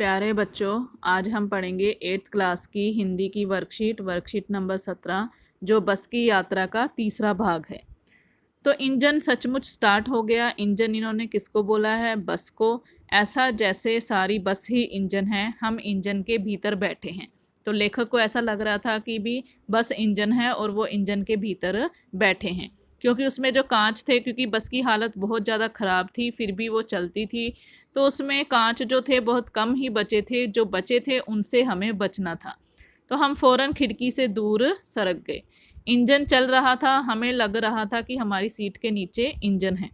प्यारे बच्चों, आज हम पढ़ेंगे 8th क्लास की हिंदी की वर्कशीट नंबर 17 जो बस की यात्रा का तीसरा भाग है। तो इंजन सचमुच स्टार्ट हो गया। इंजन इन्होंने किसको बोला है? बस को। ऐसा जैसे सारी बस ही इंजन है, हम इंजन के भीतर बैठे हैं। तो लेखक को ऐसा लग रहा था कि भी बस इंजन है और वो इंजन के भीतर बैठे हैं, क्योंकि उसमें जो कांच थे, क्योंकि बस की हालत बहुत ज़्यादा ख़राब थी फिर भी वो चलती थी, तो उसमें कांच जो थे बहुत कम ही बचे थे। जो बचे थे उनसे हमें बचना था। तो हम फ़ौरन खिड़की से दूर सरक गए। इंजन चल रहा था, हमें लग रहा था कि हमारी सीट के नीचे इंजन है।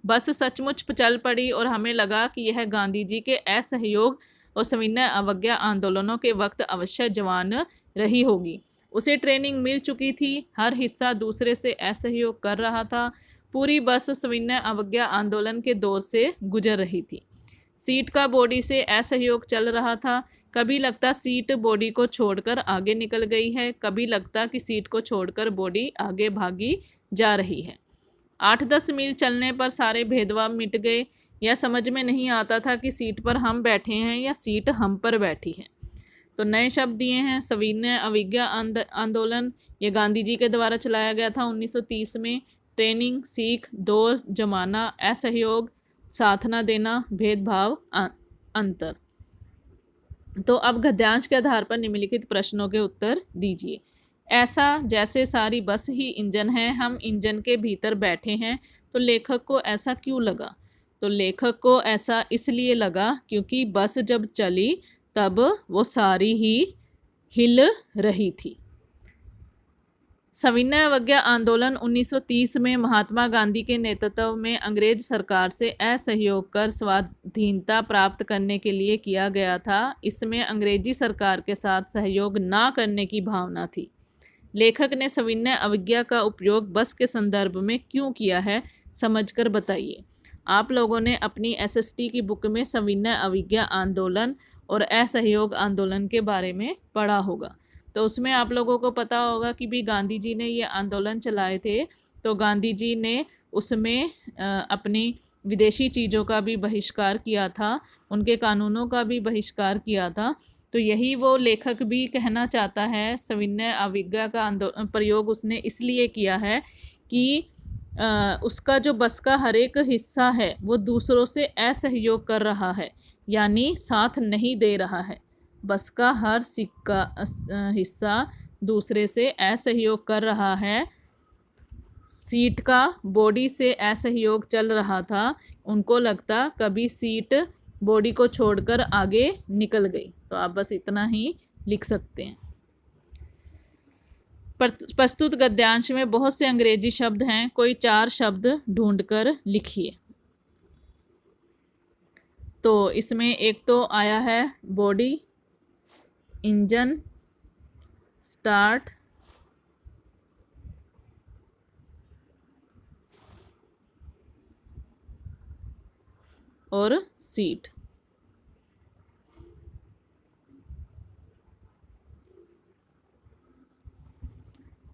बस सचमुच चल पड़ी और हमें लगा कि यह गांधी जी के असहयोग और सविनय अवज्ञा आंदोलनों के वक्त अवश्य जवान रही होगी। उसे ट्रेनिंग मिल चुकी थी, हर हिस्सा दूसरे से असहयोग कर रहा था। पूरी बस सविनय अवज्ञा आंदोलन के दौर से गुजर रही थी। सीट का बॉडी से असहयोग चल रहा था। कभी लगता सीट बॉडी को छोड़कर आगे निकल गई है, कभी लगता कि सीट को छोड़कर बॉडी आगे भागी जा रही है। 8-10 मील चलने पर सारे भेदभाव मिट गए। यह समझ में नहीं आता था कि सीट पर हम बैठे हैं या सीट हम पर बैठी है। तो नए शब्द दिए हैं। सविनय अवज्ञा आंदोलन, ये गांधी जी के द्वारा चलाया गया था 1930 में। ट्रेनिंग, सीख, दौर, जमाना, असहयोग, साथ न देना, भेदभाव, अंतर। तो अब गद्यांश के आधार पर निम्नलिखित प्रश्नों के उत्तर दीजिए। ऐसा जैसे सारी बस ही इंजन है, हम इंजन के भीतर बैठे हैं। तो लेखक को ऐसा क्यों लगा? तो लेखक को ऐसा इसलिए लगा क्योंकि बस जब चली तब वो सारी ही हिल रही थी। सविनय अवज्ञा आंदोलन 1930 में महात्मा गांधी के नेतृत्व में अंग्रेज सरकार से असहयोग कर स्वाधीनता प्राप्त करने के लिए किया गया था। इसमें अंग्रेजी सरकार के साथ सहयोग ना करने की भावना थी। लेखक ने सविनय अवज्ञा का उपयोग बस के संदर्भ में क्यों किया है, समझकर बताइए। आप लोगों ने अपनी एसएसटी की बुक में सविनय अवज्ञा आंदोलन और असहयोग आंदोलन के बारे में पढ़ा होगा। तो उसमें आप लोगों को पता होगा कि भी गांधी जी ने ये आंदोलन चलाए थे। तो गांधी जी ने उसमें अपनी विदेशी चीज़ों का भी बहिष्कार किया था, उनके कानूनों का भी बहिष्कार किया था। तो यही वो लेखक भी कहना चाहता है। सविनय अवज्ञा का प्रयोग उसने इसलिए किया है कि उसका जो बस का हर एक हिस्सा है वो दूसरों से असहयोग कर रहा है, यानी साथ नहीं दे रहा है। बस का हर हिस्सा दूसरे से असहयोग कर रहा है। सीट का बॉडी से असहयोग चल रहा था। उनको लगता कभी सीट बॉडी को छोड़कर आगे निकल गई। तो आप बस इतना ही लिख सकते हैं। प्रस्तुत गद्यांश में बहुत से अंग्रेजी शब्द हैं, कोई 4 शब्द ढूंढकर लिखिए। तो इसमें एक तो आया है बॉडी, इंजन, स्टार्ट, और सीट।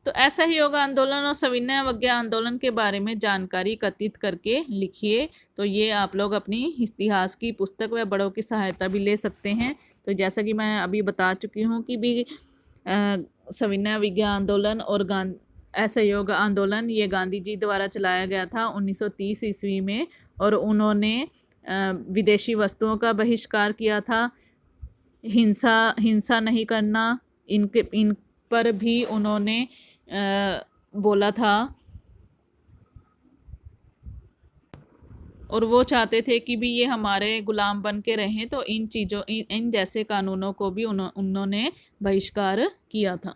तो असहयोग आंदोलन और सविनय अवज्ञा आंदोलन के बारे में जानकारी एकत्रित करके लिखिए। तो ये आप लोग अपनी इतिहास की पुस्तक व बड़ों की सहायता भी ले सकते हैं। तो जैसा कि मैं अभी बता चुकी हूँ कि भी सविनय अवज्ञा आंदोलन और असहयोग आंदोलन ये गांधी जी द्वारा चलाया गया था 1930 ईस्वी में, और उन्होंने विदेशी वस्तुओं का बहिष्कार किया था। हिंसा नहीं करना, इन पर भी उन्होंने बोला था, और वो चाहते थे कि भी ये हमारे गुलाम बन के रहें। तो इन जैसे कानूनों को भी उन्होंने बहिष्कार किया था।